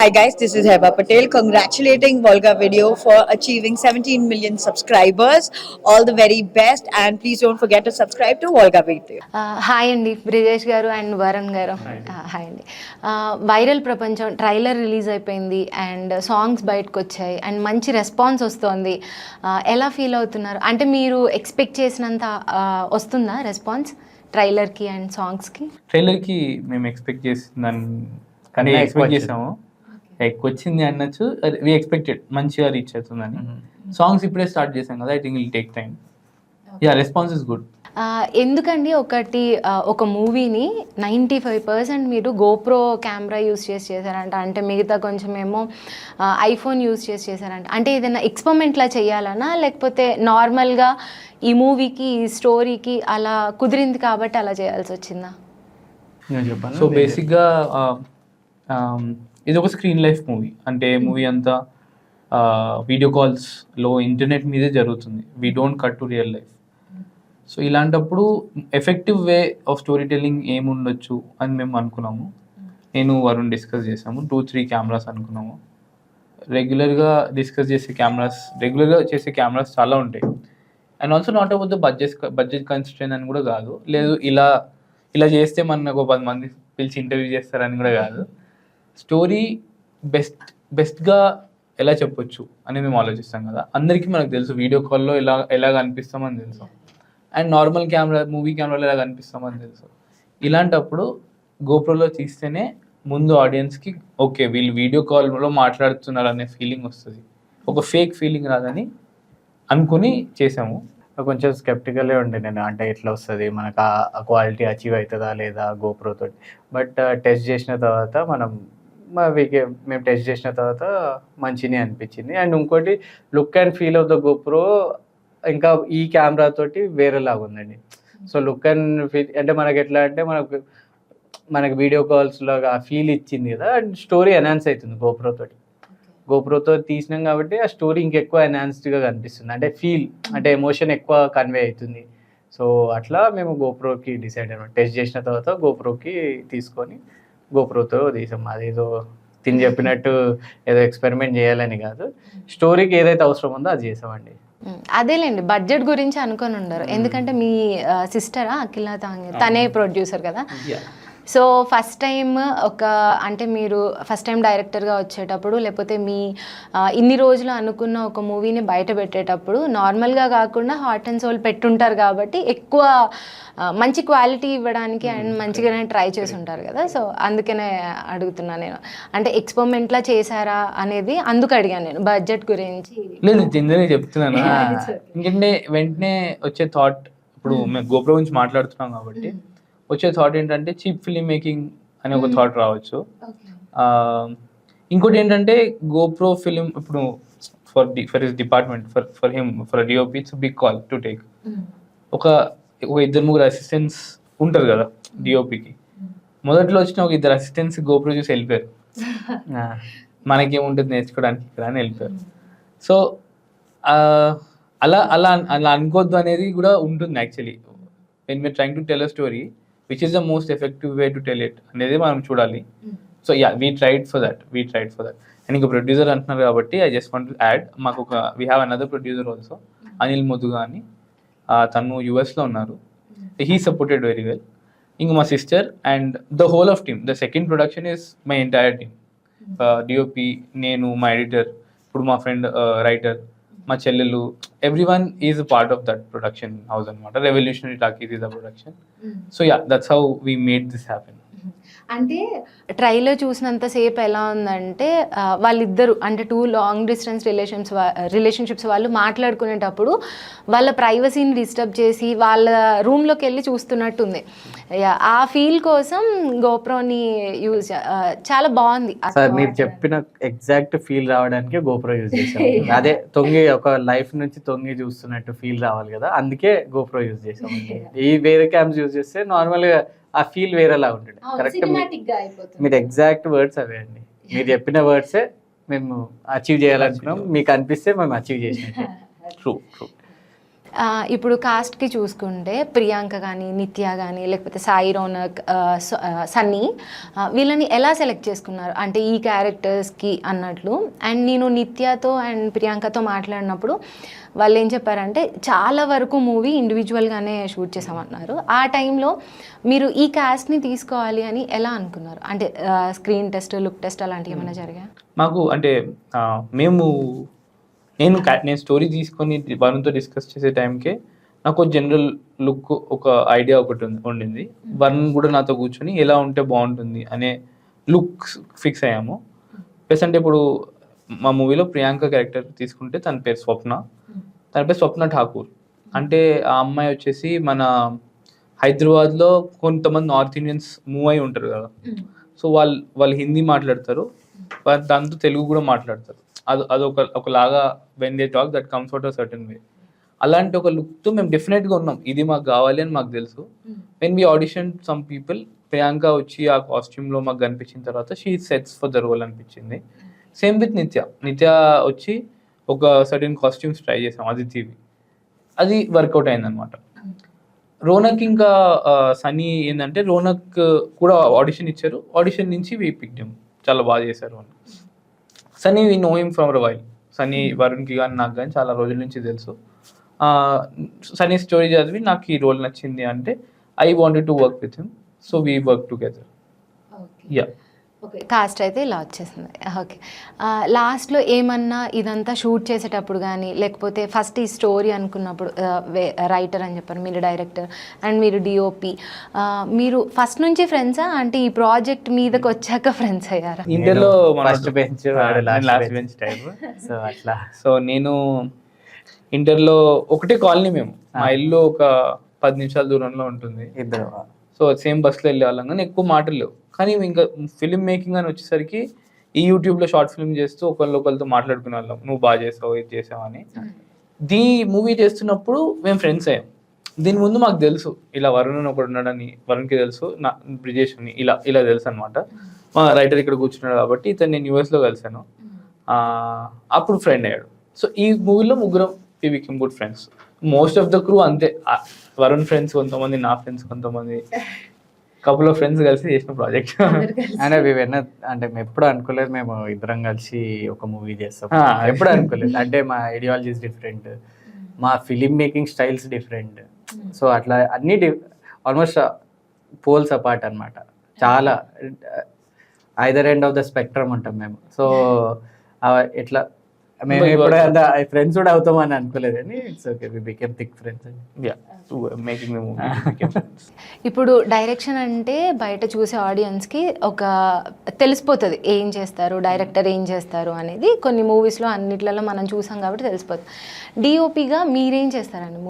Hi guys, this is Heba Patel congratulating Volga Video for achieving 17 million subscribers. All the very best and please don't forget to subscribe to Volga Video. Hi అండి బ్రిజేష్ గారు and Varun గారు. Hi అండి. Viral ప్రపంచం trailer release అయిపోయింది and songs బయటకు వచ్చాయి and మంచి response వస్తుంది. ఎలా ఫీల్ అవుతున్నారు? అంటే మీరు ఎక్స్పెక్ట్ చేసినంత వస్తుందా రెస్పాన్స్ ట్రైలర్కి అండ్ సాంగ్స్కి? ట్రైలర్కి మేము ఎక్స్పెక్ట్ చేసిందని కానీ ఎక్స్పెక్ట్ చేసాము, ఎక్కువ వచ్చింది అనొచ్చు. వి ఎక్స్పెక్టెడ్ మంచిగా రీచ్ అవుతుందని. సాంగ్స్ ఇప్పుడే స్టార్ట్ చేసాం కదా, I think will take time. Yeah, response is good. ఎందుకండి ఒక మూవీని 95% మీరు గోప్రో కెమెరా యూస్ చేశారంట, అంటే మిగతా కొంచెం ఏమో ఐఫోన్ యూస్ చేశారంట. అంటే ఏదైనా ఎక్స్పెరిమెంట్లా చేయాలనా లేకపోతే నార్మల్గా ఈ మూవీకి ఈ స్టోరీకి అలా కుదిరింది కాబట్టి అలా చేయాల్సి వచ్చిందా? సో బేసిక్గా ఇది ఒక స్క్రీన్ లైఫ్ మూవీ. అంటే మూవీ అంతా వీడియో కాల్స్లో ఇంటర్నెట్ మీదే జరుగుతుంది. We don't cut to real life. So ఇలాంటప్పుడు effective way of story telling ఏముండొచ్చు అని మేము అనుకున్నాము. నేను వరుణ్ డిస్కస్ చేసాము. 2-3 కెమెరాస్ అనుకున్నాము. రెగ్యులర్గా చేసే కెమెరాస్ చాలా ఉంటాయి. And also not about the budget constrain అని కూడా కాదు. లేదు ఇలా చేస్తే మనకు 10 మంది పిలిచి ఇంటర్వ్యూ చేస్తారని కూడా కాదు. స్టోరీ బెస్ట్గా ఎలా చెప్పొచ్చు అని మేము ఆలోచిస్తాం కదా. అందరికీ మనకు తెలుసు వీడియో కాల్లో ఎలా కనిపిస్తామని తెలుసు, అండ్ నార్మల్ మూవీ కెమెరాలో ఎలా కనిపిస్తామని తెలుసు. ఇలాంటప్పుడు గోప్రోలో తీస్తేనే ముందు ఆడియన్స్కి ఓకే వీళ్ళు వీడియో కాల్లో మాట్లాడుతున్నారు అనే ఫీలింగ్ వస్తుంది, ఒక ఫేక్ ఫీలింగ్ రాదని అనుకుని చేసాము. కొంచెం స్కెప్టికలే ఉండే నేను, అంటే ఎట్లా వస్తుంది మనకు ఆ క్వాలిటీ అచీవ్ అవుతుందా లేదా గోప్రోతో. బట్ టెస్ట్ చేసిన తర్వాత మేము టెస్ట్ చేసిన తర్వాత మంచిగా అనిపించింది. అండ్ ఇంకోటి look and feel of the GoPro ఇంకా ఈ కెమెరా తోటి వేరేలాగా ఉందండి. సో లుక్ అండ్ ఫీల్ అంటే మనకి ఎట్లా అంటే మనకి వీడియో కాల్స్లో ఆ ఫీల్ ఇచ్చింది కదా. అండ్ స్టోరీ ఎన్హాన్స్ అవుతుంది గోప్రోతో తీసినాం కాబట్టి ఆ స్టోరీ ఇంకెక్కువ ఎన్హాన్స్డ్గా కనిపిస్తుంది. అంటే ఫీల్ అంటే ఎమోషన్ ఎక్కువ కన్వే అవుతుంది. సో అట్లా మేము గోప్రోకి డిసైడ్ అయినాం. టెస్ట్ చేసిన తర్వాత గోప్రోకి తీసుకొని గోప్రోతో తీసాం. అదేదో తిని చెప్పినట్టు ఏదో ఎక్స్పెరిమెంట్ చేయాలని కాదు, స్టోరీకి ఏదైతే అవసరం ఉందో అది చేసామండి. అదేలేండి, బడ్జెట్ గురించి అనుకొని ఉండరు. ఎందుకంటే మీ సిస్టరా అఖిల తనే ప్రొడ్యూసర్ కదా. సో ఫస్ట్ టైం మీరు ఫస్ట్ టైం డైరెక్టర్గా వచ్చేటప్పుడు లేకపోతే మీ ఇన్ని రోజులు అనుకున్న ఒక మూవీని బయట పెట్టేటప్పుడు నార్మల్గా కాకుండా హార్ట్ అండ్ సోల్ పెట్టుంటారు కాబట్టి ఎక్కువ మంచి క్వాలిటీ ఇవ్వడానికి అండ్ మంచిగానే ట్రై చేసి ఉంటారు కదా. సో అందుకనే అడుగుతున్నాను నేను, అంటే ఎక్స్పెరిమెంట్లా చేశారా అనేది అందుకు అడిగాను నేను బడ్జెట్ గురించి. లేదు జనరల్గా చెప్తున్నాను. ఎందుకంటే వెంటనే వచ్చే థాట్, ఇప్పుడు మేము గోప్రో గురించి మాట్లాడుతున్నాం కాబట్టి వచ్చే థాట్ ఏంటంటే చీప్ ఫిలిం మేకింగ్ అనే ఒక థాట్ రావచ్చు. ఇంకోటి ఏంటంటే గోప్రో ఫిలిం ఇప్పుడు for his department for DOP it's big call to take. ఒక 2-3 అసిస్టెంట్స్ ఉంటారు కదా డిఓపికి. మొదట్లో వచ్చిన ఒక 2 అసిస్టెంట్స్ గోప్రో చూసి వెళ్ళిపోయారు. మనకేముంటుంది నేర్చుకోవడానికి ఇక్కడ అని వెళ్ళిపోయారు. సో అలా అలా అలా అనుకోవద్దు అనేది కూడా ఉంటుంది actually. When we are trying to tell a story which is the most effective way to tell it అనేది మనం చూడాలి. So yeah, we tried for that. And ఇంకో ప్రొడ్యూసర్ అంటున్నారు కాబట్టి I just want to add, మాకు we have another producer also, Anil Muduga అని. తను యుఎస్లో ఉన్నారు. He supported very well. ఇంక మా sister and the whole of team. The second production is my entire team. DOP, నేను, మా ఎడిటర్, ఇప్పుడు మా ఫ్రెండ్ రైటర్, మా చెల్లెలు, everyone is a part of that production house అనమాట. Revolutionary talkies is a production. So yeah, that's how we made this happen. అంటే trailer చూసినంతసేపు ఎలా ఉందంటే వాళ్ళిద్దరు అంటే 2 లాంగ్ డిస్టెన్స్ రిలేషన్షిప్స్ వాళ్ళు మాట్లాడుకునేటప్పుడు వాళ్ళ ప్రైవసీని డిస్టర్బ్ చేసి వాళ్ళ రూమ్లోకి వెళ్ళి చూస్తున్నట్టుంది. ఆ ఫీల్ కోసం గోప్రోని యూజ్ చాలా బాగుంది. సార్ మీరు చెప్పిన ఎగ్జాక్ట్ ఫీల్ రావడానికి గోప్రో యూజ్ చేశాం. అదే ఒక లైఫ్ నుంచి తొంగి చూస్తున్నట్టు ఫీల్ రావాలి కదా, అందుకే గోప్రో యూజ్ చేసాం. ఈ వేరే క్యామ్స్ యూజ్ చేస్తే నార్మల్గా ఆ ఫీల్ వేరేలా ఉంటుంది. కరెక్ట్, మీరు ఎగ్జాక్ట్ వర్డ్స్ అవే అండి. మీరు చెప్పిన వర్డ్సే మేము అచీవ్ చేయాలనుకున్నాం. మీకు అనిపిస్తే మేము అచీవ్ చేసినట్టు. ట్రూ. ఇప్పుడు కాస్ట్కి చూసుకుంటే ప్రియాంక కానీ, నిత్య కానీ, లేకపోతే సాయి రోనక్, సన్నీ, వీళ్ళని ఎలా సెలెక్ట్ చేసుకున్నారు అంటే ఈ క్యారెక్టర్స్కి అన్నట్లు? అండ్ నేను నిత్యతో అండ్ ప్రియాంకతో మాట్లాడినప్పుడు వాళ్ళు ఏం చెప్పారంటే చాలా వరకు మూవీ ఇండివిజువల్గానే షూట్ చేసామన్నారు. ఆ టైంలో మీరు ఈ క్యాస్ట్ని తీసుకోవాలి అని ఎలా అనుకున్నారు? అంటే స్క్రీన్ టెస్ట్, లుక్ టెస్ట్ అలాంటివి ఏమైనా జరిగాయి? మాకు అంటే నేను స్టోరీ తీసుకొని వరుణ్తో డిస్కస్ చేసే టైంకే నాకు జనరల్ లుక్ ఒక ఐడియా ఒకటి ఉండింది. వరుణ్ కూడా నాతో కూర్చొని ఎలా ఉంటే బాగుంటుంది అనే లుక్ ఫిక్స్ అయ్యాము. ప్లస్ అంటే ఇప్పుడు మా మూవీలో ప్రియాంక క్యారెక్టర్ తీసుకుంటే తన పేరు స్వప్న ఠాకూర్. అంటే ఆ అమ్మాయి వచ్చేసి మన హైదరాబాద్లో కొంతమంది నార్త్ ఇండియన్స్ మూవ్ అయి ఉంటారు కదా, సో వాళ్ళు హిందీ మాట్లాడతారు, దాంతో తెలుగు కూడా మాట్లాడతారు. ఒకలాగా when they talk that comes out a certain way. అలాంటి ఒక లుక్తో మేము డెఫినెట్గా ఉన్నాం, ఇది మాకు కావాలి అని మాకు తెలుసు. When we audition some people, Priyanka వచ్చి ఆ కాస్ట్యూమ్లో మాకు కనిపించిన తర్వాత she sets for the role అనిపించింది. సేమ్ విత్ నిత్య వచ్చి ఒక సర్టన్ కాస్ట్యూమ్స్ ట్రై చేసాం అదితివి, అది వర్కౌట్ అయిందనమాట. రోనక్ ఇంకా సన్నీ ఏంటంటే రోనక్ కూడా ఆడిషన్ ఇచ్చారు, ఆడిషన్ నుంచి వి పిక్డ్ హిమ్, చాలా బాగా చేశారు అని. Sunny we know him from while. Sunny వరుణ్కి కానీ నాకు కానీ చాలా రోజుల నుంచి తెలుసు. సన్నీ స్టోరీ చదివి నాకు ఈ రోల్ నచ్చింది అంటే I wanted to work with him, so we work together. Yeah, cost అయితే ఇలా వచ్చేసింది. ఓకే, లాస్ట్లో ఏమన్నా ఇదంతా షూట్ చేసేటప్పుడు కానీ, లేకపోతే ఫస్ట్ ఈ స్టోరీ అనుకున్నప్పుడు, రైటర్ అని చెప్పారు, మీరు డైరెక్టర్ అండ్ మీరు డిఓపి, మీరు ఫస్ట్ నుంచి ఫ్రెండ్సా అంటే ఈ ప్రాజెక్ట్ మీదకి వచ్చాక ఫ్రెండ్స్ అయ్యారా? ఇంటర్లో first bench last bench type. So అట్లా. సో నేను ఇంటర్లో ఒకటే కాలనీ, మేము మా ఇల్లు ఒక 10 నిమిషాల దూరంలో ఉంటుంది. ఇద్దరు. సో సేమ్ బస్లో వెళ్ళే వాళ్ళం, కానీ ఎక్కువ మాటలు లేవు. కానీ ఇంకా ఫిల్మ్ మేకింగ్ అని వచ్చేసరికి ఈ యూట్యూబ్లో షార్ట్ ఫిల్మ్ చేస్తూ ఒకరితో మాట్లాడుకునే వాళ్ళం, నువ్వు బాగా చేసావు, ఇది చేసావు అని. మూవీ చేస్తున్నప్పుడు మేము ఫ్రెండ్స్ అయ్యాం. దీని ముందు మాకు తెలుసు ఇలా వరుణ్ అని ఒకడు ఉన్నాడని, వరుణ్కి తెలుసు, నా బ్రిజేష్ అని ఇలా తెలుసు అనమాట. మా రైటర్ ఇక్కడ కూర్చున్నాడు కాబట్టి ఇతను నేను యూఎస్లో కలిసాను, అప్పుడు ఫ్రెండ్ అయ్యాడు. సో ఈ మూవీలో ముగ్గురం we became good friends. Most of the crew అంతే, వరుణ్ ఫ్రెండ్స్ కొంతమంది, నా ఫ్రెండ్స్ కొంతమంది, కపుల్ ఆఫ్ ఫ్రెండ్స్ కలిసి చేసిన ప్రాజెక్ట్. అంటే అంటే మేము ఎప్పుడు అనుకోలేదు మేము ఇద్దరం కలిసి ఒక మూవీ చేస్తాం, ఎప్పుడు అనుకోలేదు. అంటే మా ఐడియాలజీస్ డిఫరెంట్, మా film making styles different. So అట్లా అన్ని ఆల్మోస్ట్ పోల్స్ అపార్ట్ అనమాట. చాలా either end of the spectrum ఉంటాం మేము. సో ఎట్లా మేము ఇప్పుడు ఫ్రెండ్స్ కూడా అవుతామని అనుకోలేదు, కానీ it's okay, we became thick friends. Making the movie. ఇప్పుడు డైరెక్షన్ అంటే బయట చూసే ఆడియన్స్కి ఒక తెలిసిపోతుంది ఏం చేస్తారు, డైరెక్టర్ ఏం చేస్తారు అనేది. కొన్ని మూవీస్లో అన్నిట్లలో మనం చూసాం కాబట్టి తెలిసిపోతుంది. డిఓపిగా మీరేం చేస్తారండి?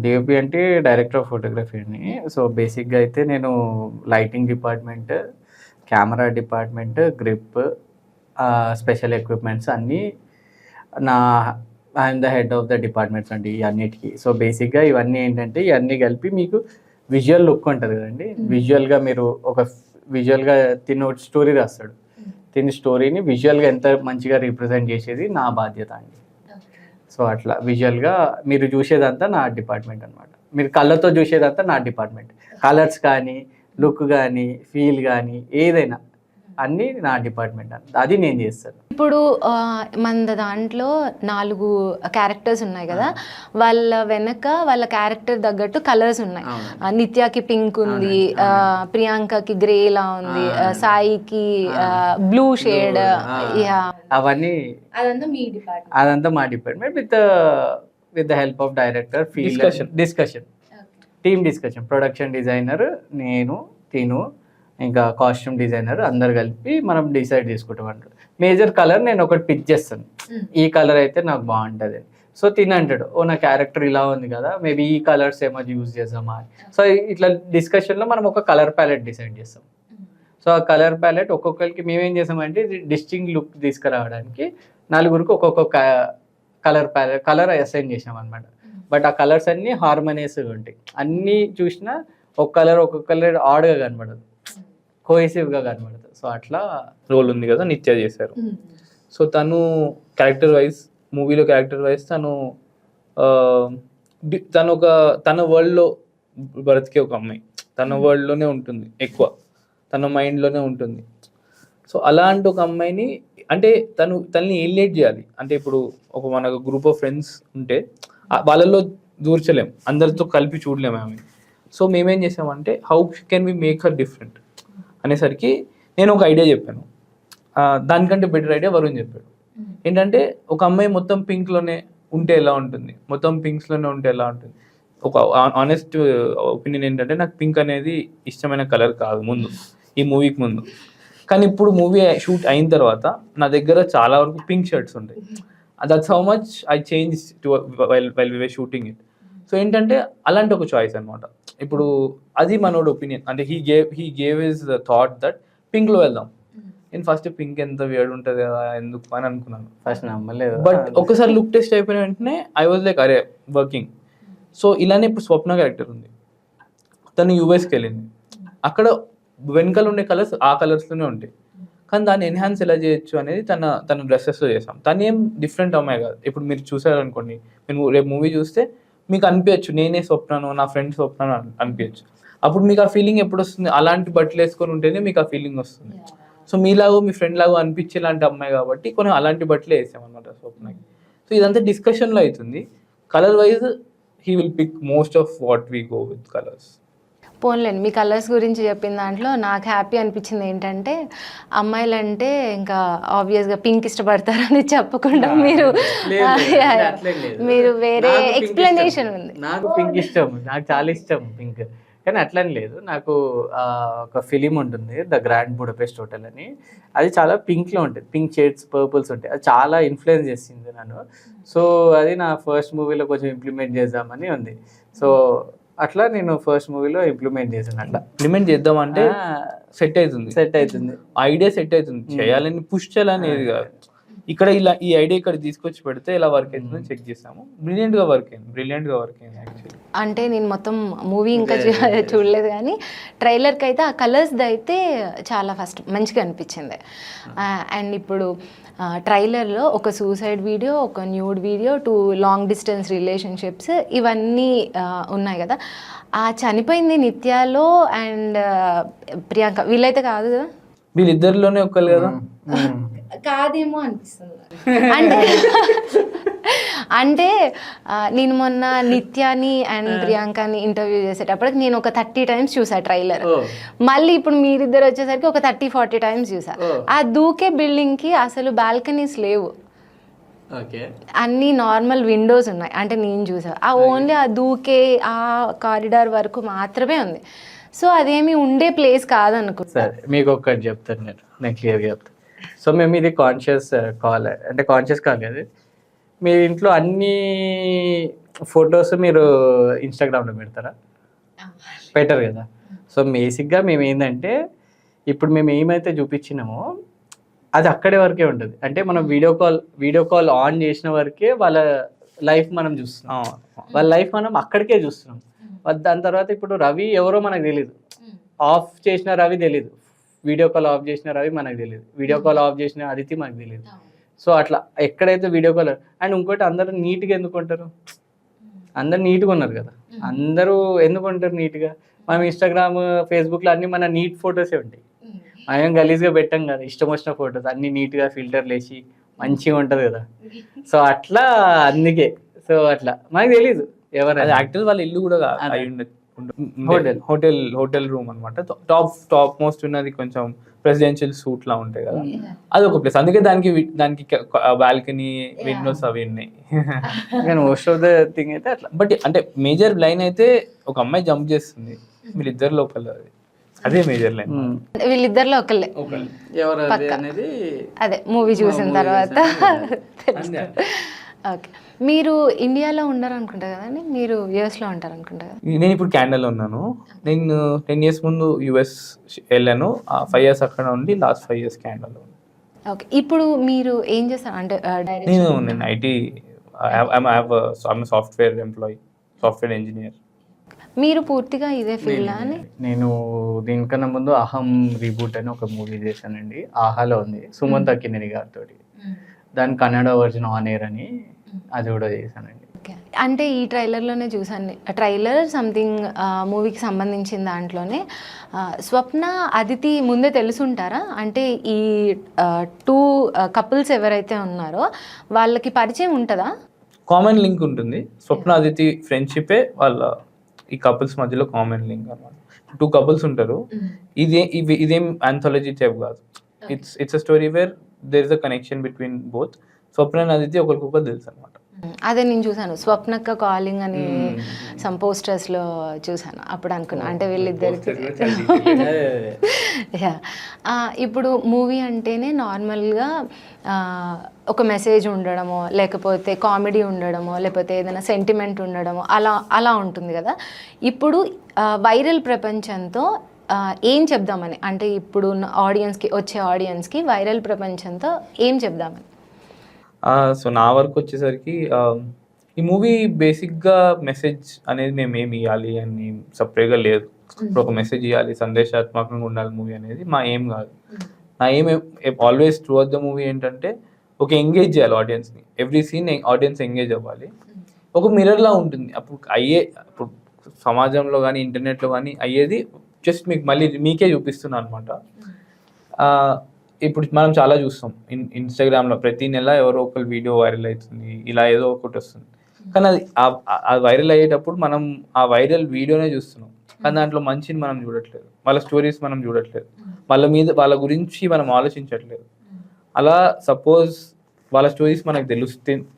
డిఓపి అంటే డైరెక్టర్ ఆఫ్ ఫోటోగ్రఫీ అని. సో బేసిక్గా అయితే నేను lighting department, camera department, grip, special equipments అన్నీ I'm the head of the departments అండి ఈ అన్నిటికీ. సో బేసిక్గా ఇవన్నీ ఏంటంటే ఇవన్నీ కలిపి మీకు విజువల్ లుక్ ఉంటుంది కదండి. విజువల్గా మీరు విజువల్గా స్టోరీ రాస్తాడు, స్టోరీని విజువల్గా ఎంత మంచిగా రిప్రజెంట్ చేసేది నా బాధ్యత అండి. సో అట్లా విజువల్గా మీరు చూసేదంతా నా డిపార్ట్మెంట్ అనమాట. మీరు కళ్ళతో చూసేదంతా నా డిపార్ట్మెంట్. కలర్స్ కానీ, లుక్ కానీ, ఫీల్ కానీ ఏదైనా అన్నీ నా డిపార్ట్మెంట్, అది నేను చేస్తాను. ఇప్పుడు మన దాంట్లో 4 క్యారెక్టర్స్ ఉన్నాయి కదా, వాళ్ళ వెనక వాళ్ళ క్యారెక్టర్ తగ్గట్టు కలర్స్ ఉన్నాయి. నిత్యకి పింక్ ఉంది, ప్రియాంకకి గ్రే లా ఉంది, సాయికి బ్లూ షేడ్. అవన్నీ అదంతా మా department with the help of director, discussion, team discussion, production designer, నేను, తిను, ఇంకా కాస్ట్యూమ్ డిజైనర్ అందరు కలిపి మనం డిసైడ్ చేసుకుంటాం అంటాడు. మేజర్ కలర్ నేను ఒకటి పిక్ చేస్తాను, ఈ కలర్ అయితే నాకు బాగుంటుంది. సో తినంటాడు, ఓ నా క్యారెక్టర్ ఇలా ఉంది కదా, మేబీ ఈ కలర్స్ ఏమో యూజ్ చేద్దామా. సో ఇట్లా డిస్కషన్లో మనం ఒక కలర్ ప్యాలెట్ డిసైడ్ చేస్తాం. సో ఆ కలర్ ప్యాలెట్ ఒక్కొక్కరికి మేమేం చేసామంటే డిస్టింక్ట్ లుక్ తీసుకురావడానికి 4గురికి ఒక్కొక్క కలర్ అసైన్ చేసాం అనమాట. బట్ ఆ కలర్స్ అన్నీ హార్మోనియస్గా ఉంటాయి. అన్నీ చూసినా ఒక్కొక్క కలర్ ఆడ్గా కనబడదు, కోహెసివ్గా కనబడుతుంది. సో అట్లా రోల్ ఉంది కదా, నిత్య చేశారు. సో తను మూవీలో క్యారెక్టర్ వైజ్ తను తన వరల్డ్లో బ్రతికే ఒక అమ్మాయి, తన వరల్డ్లోనే ఉంటుంది ఎక్కువ, తన మైండ్లోనే ఉంటుంది. సో అలాంటి ఒక అమ్మాయిని అంటే తనని ఎలినేట్ చేయాలి. అంటే ఇప్పుడు మనకు గ్రూప్ ఆఫ్ ఫ్రెండ్స్ ఉంటే వాళ్ళల్లో దూర్చలేం, అందరితో కలిపి చూడలేము ఆమె. సో మేమేం చేసామంటే how can we make her different అనేసరికి నేను ఒక ఐడియా చెప్పాను. దానికంటే బెటర్ ఐడియా వరుణ్ చెప్పాడు. ఏంటంటే ఒక అమ్మాయి మొత్తం పింక్లోనే ఉంటే ఎలా ఉంటుంది, మొత్తం పింక్స్లోనే ఉంటే ఎలా ఉంటుంది. ఒక ఆనెస్ట్ ఒపీనియన్ ఏంటంటే నాకు పింక్ అనేది ఇష్టమైన కలర్ కాదు ముందు, ఈ మూవీకి ముందు. కానీ ఇప్పుడు మూవీ షూట్ అయిన తర్వాత నా దగ్గర చాలా వరకు పింక్ షర్ట్స్ ఉంటాయి. That's how much I change to while we were shooting it. So ఏంటంటే అలాంటి ఒక చాయిస్ అనమాట. ఇప్పుడు అది మనోడు ఒపీనియన్, అంటే he gave his thought that పింక్లో వెళ్దాం. నేను ఫస్ట్ పింక్ ఎంత వేడి ఉంటుంది కదా ఎందుకు అని అనుకున్నాను, ఫస్ట్ నమ్మలేదు. బట్ ఒకసారి లుక్ టెస్ట్ అయిపోయిన వెంటనే ఐ వాజ్ లైక్ అరే వర్కింగ్. సో ఇలానే ఇప్పుడు స్వప్న క్యారెక్టర్ ఉంది, తను యూఎస్కి వెళ్ళింది, అక్కడ వెనకాల ఉండే కలర్స్ ఆ కలర్స్లోనే ఉంటాయి, కానీ దాన్ని ఎన్హాన్స్ ఎలా చేయొచ్చు అనేది తన డ్రెస్సెస్లో చేసాం. తను ఏం డిఫరెంట్ అమ్మాయి కాదు. ఇప్పుడు మీరు చూసారనుకోండి, మీరు రేపు మూవీ చూస్తే మీకు అనిపించచ్చు నేనే స్వప్నను, నా ఫ్రెండ్ స్వప్నను అనిపించచ్చు. అప్పుడు మీకు ఆ ఫీలింగ్ ఎప్పుడు వస్తుంది, అలాంటి బట్టలు వేసుకొని ఉంటేనే మీకు ఆ ఫీలింగ్ వస్తుంది. సో మీలాగో మీ ఫ్రెండ్ లాగో అనిపించేలాంటి అమ్మాయి కాబట్టి కొన్ని అలాంటి బట్టలే వేసామన్నమాట స్వప్నకి. సో ఇదంతా డిస్కషన్లో అవుతుంది. Colour wise he will pick most of what we go with colours. పోన్లేండి, మీ కలర్స్ గురించి చెప్పిన దాంట్లో నాకు హ్యాపీ అనిపించింది ఏంటంటే అమ్మాయిలంటే ఇంకా ఆబ్వియస్గా పింక్ ఇష్టపడతారని చెప్పకుండా మీరు వేరే ఎక్స్ప్లెనేషన్ ఉంది. నాకు పింక్ ఇష్టం, నాకు చాలా ఇష్టం పింక్. కానీ అట్లని లేదు, నాకు ఒక ఫిలిం ఉంటుంది ద గ్రాండ్ బుడపెస్ట్ హోటల్ అని, అది చాలా పింక్లో ఉంటుంది, పింక్ షేడ్స్ పర్పుల్స్ ఉంటాయి, అది చాలా ఇన్ఫ్లుయెన్స్ చేసింది నన్ను. సో అది నా ఫస్ట్ మూవీలో కొంచెం ఇంప్లిమెంట్ చేద్దామని ఉంది. సో అట్లా నేను ఫస్ట్ మూవీలో ఇంప్లిమెంట్ చేశాను. అట్లా ఇంప్లిమెంట్ చేద్దామంటే సెట్ అవుతుంది, ఐడియా సెట్ అవుతుంది, చేయాలని పుష్ చేయాలనేది కాదు. ఇక్కడ ఇలా ఈ ఐడియా ఇక్కడ తీసుకొచ్చి పెడితే ఇలా వర్క్ అవుతుందని చెక్ చేసాము. బ్రిలియంట్గా వర్క్ అయింది యాక్చువల్లీ. అంటే నేను మొత్తం మూవీ ఇంకా చూడలేదు, కానీ ట్రైలర్కి అయితే ఆ కలర్స్ది అయితే చాలా ఫస్ట్ మంచిగా అనిపించింది. అండ్ ఇప్పుడు ట్రైలర్లో ఒక సూసైడ్ వీడియో, ఒక nude video, 2 long distance relationships ఇవన్నీ ఉన్నాయి కదా. ఆ చనిపోయింది నిత్యాలో అండ్ ప్రియాంక వీళ్ళైతే కాదు కదా, వీళ్ళిద్దరిలోనే ఒక్కరు కదా, కాదేమో అనిపిస్తుంది. అంటే నేను మొన్న నిత్యాని అండ్ ప్రియాంకని ఇంటర్వ్యూ చేసేటప్పటికి నేను ఒక 30 times చూసా ట్రైలర్. మళ్ళీ ఇప్పుడు మీరిద్దరు వచ్చేసరికి ఒక 30-40 times చూసా. ఆ దూకే బిల్డింగ్కి అసలు బాల్కనీస్ లేవు, అన్ని నార్మల్ విండోస్ ఉన్నాయి. అంటే నేను చూసా ఆ ఓన్లీ ఆ దూకే ఆ కారిడార్ వరకు మాత్రమే ఉంది. సో అదేమి ఉండే ప్లేస్ కాదనుకుంటా. సరే మీకు ఒక్కటి చెప్తాను, నేను క్లియర్గా చెప్తాను. సో మేము ఇది కాన్షియస్ కాల్, అంటే కాన్షియస్ కాల్ కాదు, మీ ఇంట్లో అన్ని ఫొటోస్ మీరు ఇన్స్టాగ్రామ్లో పెడతారా? పెట్టరు కదా. సో బేసిక్గా మేము ఏంటంటే ఇప్పుడు మేము ఏమైతే చూపించినామో అది అక్కడే వరకే ఉంటుంది. అంటే మనం వీడియో కాల్ ఆన్ చేసిన వరకే వాళ్ళ లైఫ్ మనం చూస్తున్నాం, వాళ్ళ లైఫ్ మనం అక్కడికే చూస్తున్నాం. దాని తర్వాత ఇప్పుడు రవి ఎవరో మనకు తెలీదు, ఆఫ్ చేసిన రవి తెలీదు, వీడియో కాల్ ఆఫ్ చేసిన రవి మనకు తెలియదు, వీడియో కాల్ ఆఫ్ చేసిన అదితి మనకు తెలియదు. సో అట్లా ఎక్కడైతే వీడియో కాల్. అండ్ ఇంకోటి అందరూ నీట్గా ఎందుకు ఉంటారు, అందరు నీట్గా ఉన్నారు కదా, అందరూ ఎందుకు ఉంటారు నీట్గా. మనం ఇన్స్టాగ్రామ్ ఫేస్బుక్లో అన్ని మన నీట్ ఫొటోసే ఉంటాయి, మనం గలీజ్గా పెట్టాం కదా, ఇష్టం వచ్చిన ఫొటోస్ అన్ని నీట్గా ఫిల్టర్లు వేసి మంచిగా ఉంటుంది కదా. సో అట్లా అందుకే సో అట్లా మనకు తెలీదు ఎవరైనా. యాక్చువల్ వాళ్ళ ఇల్లు కూడా హోటల్ రూమ్ అనమాట. టాప్ మోస్ట్ ఉన్నది కొంచెం ప్రెసిడెన్షియల్ సూట్ లా ఉంటాయి కదా, అది ఒక ప్లేస్. అందుకే దానికి బాల్కనీ విండోస్ అవి ఉన్నాయి. మోస్ట్ ఆఫ్ ద థింగ్ అయితే అట్లా. బట్ అంటే మేజర్ లైన్ అయితే ఒక అమ్మాయి జంప్ చేస్తుంది, వీళ్ళిద్దరు లోపల, అదే మేజర్ లైన్. వీళ్ళిద్దరిలో ఒకళ్ళే ఎవరు అనేది అదే మూవీ చూసిన తర్వాత. ఓకే, మీరు ఇండియాలో ఉండరు అనుకుంటా కదండి, మీరు యూఎస్లో ఉంటారు అనుకుంటా కదా. నేను ఇప్పుడు కెనడాలో ఉన్నాను. నేను 10 years ముందు యూఎస్ వెళ్ళాను, 5 years అక్కడ ఉండి లాస్ట్ 5 years కెనడాలో. ఓకే, ఇప్పుడు మీరు ఏం చేస్తారు అంటే నేను IT software employee, software engineer. మీరు పూర్తిగా ఇదే ఫీల్డ్ అని? నేను దీనికన్నా ముందు అహం రీబూట్ అని ఒక మూవీ చేశానండి, ఆహాలో ఉంది, సుమంత్ అక్కినేని గారితో. దాని కన్నడ వర్జన్ ఆన్ ఎయిర్ అని అది కూడా చేశానండి. ఓకే. అంటే ఈ ట్రైలర్లోనే చూసాను, ట్రైలర్ సంథింగ్ మూవీకి సంబంధించిన దాంట్లోనే స్వప్న అదితి ముందే తెలుసుంటారా? అంటే ఈ 2 కపుల్స్ ఎవరైతే ఉన్నారో వాళ్ళకి పరిచయం ఉంటుందా? కామన్ లింక్ ఉంటుంది. స్వప్న అదితి ఫ్రెండ్షిపే వాళ్ళ ఈ కపుల్స్ మధ్యలో కామన్ లింక్ అన్నమాట. 2 కపుల్స్ ఉంటారు. ఇదేం ఆంథాలజీ టైప్ కాదు. It's a story where there is a connection between both. Swapna Aditi ఒకరికొకరు తెలుసు అనమాట. అదే నేను చూసాను, స్వప్నక్క కాలింగ్ అని సమ్ పోస్టర్స్లో చూసాను. అప్పుడు అనుకున్నా అంటే వీళ్ళిద్దరికి ఇప్పుడు మూవీ అంటేనే నార్మల్గా ఒక మెసేజ్ ఉండడమో, లేకపోతే కామెడీ ఉండడమో, లేకపోతే ఏదైనా సెంటిమెంట్ ఉండడమో అలా ఉంటుంది కదా. ఇప్పుడు వైరల్ ప్రపంచంతో ఏం చెప్దామని, అంటే ఇప్పుడు వచ్చే ఆడియన్స్కి వైరల్ ప్రపంచంతో ఏం చెప్దామని? సో నా వరకు వచ్చేసరికి ఈ మూవీ బేసిక్గా మెసేజ్ అనేది మేము ఏమి ఇవ్వాలి అని సపరేట్గా లేదు. ఇప్పుడు ఒక మెసేజ్ ఇవ్వాలి, సందేశాత్మకంగా ఉండాలి మూవీ అనేది మా ఏం కాదు. నా ఏం always through out the movie ఏంటంటే ఒక ఎంగేజ్ చేయాలి ఆడియన్స్ని. ఎవ్రీ సీన్ ఆడియన్స్ ఎంగేజ్ అవ్వాలి. ఒక మిర్రర్లా ఉంటుంది. ఇప్పుడు సమాజంలో కానీ ఇంటర్నెట్లో కానీ అయ్యేది జస్ట్ మీకు మళ్ళీ మీకే చూపిస్తున్నాను అనమాట. ఇప్పుడు మనం చాలా చూస్తాం ఇన్స్టాగ్రామ్లో ప్రతి నెల ఎవరో ఒకరు వీడియో వైరల్ అవుతుంది, ఇలా ఏదో ఒకటి వస్తుంది. కానీ అది వైరల్ అయ్యేటప్పుడు మనం ఆ వైరల్ వీడియోనే చూస్తున్నాం, కానీ దాంట్లో మంచిని మనం చూడట్లేదు, వాళ్ళ స్టోరీస్ మనం చూడట్లేదు, వాళ్ళ గురించి మనం ఆలోచించట్లేదు. అలా సపోజ్ వాళ్ళ స్టోరీస్ మనకు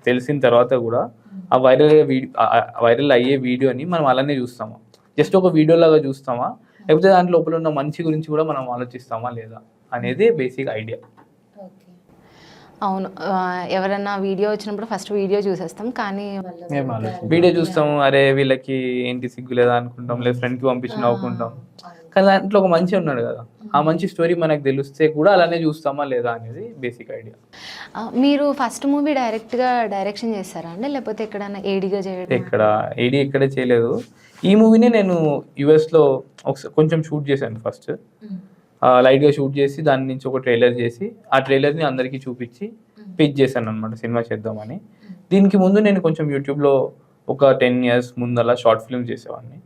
తెలిసిన తర్వాత కూడా ఆ వైరల్ అయ్యే వీడియోని మనం అలానే చూస్తామా, జస్ట్ ఒక వీడియో లాగా చూస్తామా, లేకపోతే దాంట్లో లోపల ఉన్న మంచి గురించి కూడా మనం ఆలోచిస్తామా లేదా అనేది బేసిక్ ఐడియా. అవును, ఎవరన్నా వీడియో వచ్చినప్పుడు ఫస్ట్ వీడియో చూసేస్తాం, కానీ వీడియో చూస్తాము, అరే వీళ్ళకి ఏంటి సిగ్గు లేదా అనుకుంటాం, లేదా ఫ్రెండ్కి పంపించి నవ్వుకుంటాం. కానీ దాంట్లో ఒక మంచి ఉన్నాడు కదా, ఆ మంచి స్టోరీ మనకు తెలిస్తే కూడా అలానే చూస్తామా లేదా అనేది బేసిక్ ఐడియా. మీరు ఫస్ట్ మూవీ డైరెక్షన్ చేస్తారా అండి, లేకపోతే ఎక్కడైనా ఏడీగా చేయడం? ఎక్కడే చేయలేదు. ఈ మూవీనే నేను యుఎస్లో కొంచెం షూట్ చేశాను. ఫస్ట్ లైట్గా షూట్ చేసి దాని నుంచి ఒక ట్రైలర్ చేసి ఆ ట్రైలర్ని అందరికీ చూపించి పిచ్ చేశాను అనమాట సినిమా చేద్దామని. దీనికి ముందు నేను కొంచెం యూట్యూబ్లో ఒక 10 years ముందలా షార్ట్ ఫిల్మ్ చేసేవాడిని.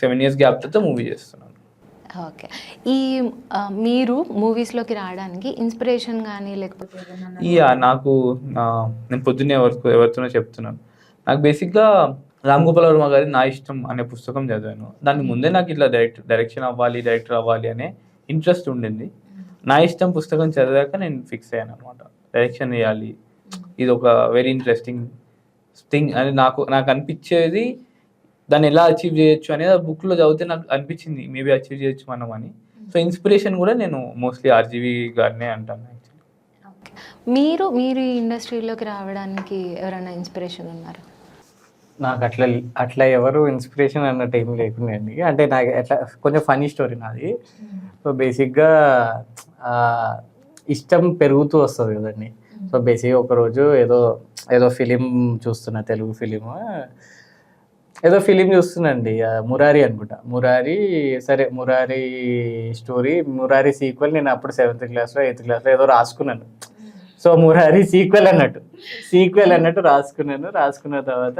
7 years గ్యాప్ తర్వాత మూవీ చేస్తున్నాను. ఓకే. మీరు మూవీస్లోకి రావడానికి ఇన్స్పిరేషన్ కానీ లేకపోతే నేను పొద్దున్నే ఎవరితోనో చెప్తున్నాను, నాకు బేసిక్గా రామ్ గోపాల్ వర్మ గారి నా ఇష్టం అనే పుస్తకం చదివాను. దానికి ముందే నాకు ఇట్లా డైరెక్టర్ అవ్వాలి అనే ఇంట్రెస్ట్ ఉండింది. నా ఇష్టం పుస్తకం చదివాక నేను ఫిక్స్ అయ్యాను అనమాట, డైరెక్షన్ చేయాలి, ఇది ఒక వెరీ ఇంట్రెస్టింగ్ థింగ్ అని నాకు అనిపించేది. దాన్ని ఎలా అచీవ్ చేయొచ్చు అనేది ఆ బుక్లో చదివితే నాకు అనిపించింది మేబీ అచీవ్ చేయొచ్చు మనం అని. సో ఇన్స్పిరేషన్ కూడా నేను మోస్ట్లీ ఆర్జీవి గారినే అంటాను. మీరు ఈ ఇండస్ట్రీలోకి రావడానికి ఎవరైనా ఇన్స్పిరేషన్ ఉన్నారు? నాకు అట్లా ఎవరు ఇన్స్పిరేషన్ అన్నట్టు ఏం లేకుండండి. అంటే నాకు ఎట్లా కొంచెం ఫనీ స్టోరీ నాది. సో బేసిక్గా ఇష్టం పెరుగుతూ వస్తుంది కదండి. సో బేసిక్గా ఒకరోజు ఏదో ఫిలిం చూస్తున్నా, తెలుగు ఫిలిం చూస్తున్నాండి, మురారి అనుకుంటా. మురారి మురారి సీక్వెల్ నేను అప్పుడు 7th క్లాస్లో 8th క్లాస్లో ఏదో రాసుకున్నాను. సో మురారి సీక్వెల్ అన్నట్టు రాసుకున్న తర్వాత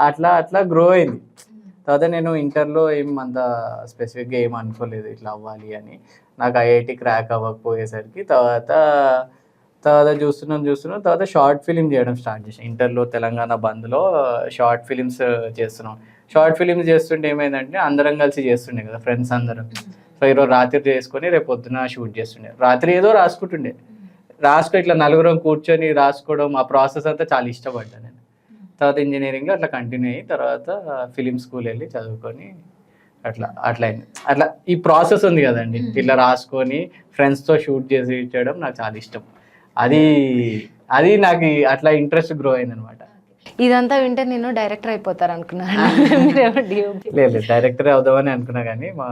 అట్లా గ్రో అయింది. తర్వాత నేను ఇంటర్లో అంత స్పెసిఫిక్గా ఏం అనుకోలేదు ఇట్లా అవ్వాలి అని. నాకు ఐఐటి క్రాక్ అవ్వకపోయేసరికి తర్వాత చూస్తున్నాం తర్వాత షార్ట్ ఫిలిం చేయడం స్టార్ట్ చేసాను. ఇంటర్లో తెలంగాణ బంద్లో షార్ట్ ఫిలిమ్స్ చేస్తున్నాం. షార్ట్ ఫిలిమ్స్ చేస్తుంటే ఏమైందంటే అందరం కలిసి చేస్తుండే కదా, ఫ్రెండ్స్ అందరం. సో ఈరోజు రాత్రి చేసుకొని రేపు పొద్దున షూట్ చేస్తుండే. రాత్రి ఏదో రాసుకుంటుండే, ఇట్లా నలుగురం కూర్చొని రాసుకోవడం, ఆ ప్రాసెస్ అంతా చాలా ఇష్టపడ్డా నేను. తర్వాత ఇంజనీరింగ్ అట్లా కంటిన్యూ అయ్యి తర్వాత ఫిలిం స్కూల్ వెళ్ళి చదువుకొని అట్లా అయింది. అట్లా ఈ ప్రాసెస్ ఉంది కదండి, ఇట్లా రాసుకొని ఫ్రెండ్స్తో షూట్ చేసి ఇచ్చడం నాకు చాలా ఇష్టం. అది నాకు అట్లా ఇంట్రెస్ట్ గ్రో అయింది అనమాట. ఇదంతా వింటే నేను డైరెక్టర్ అయిపోతారు అనుకున్నాను. లేదు, డైరెక్టర్ అవుదామని అనుకున్నా, కానీ మా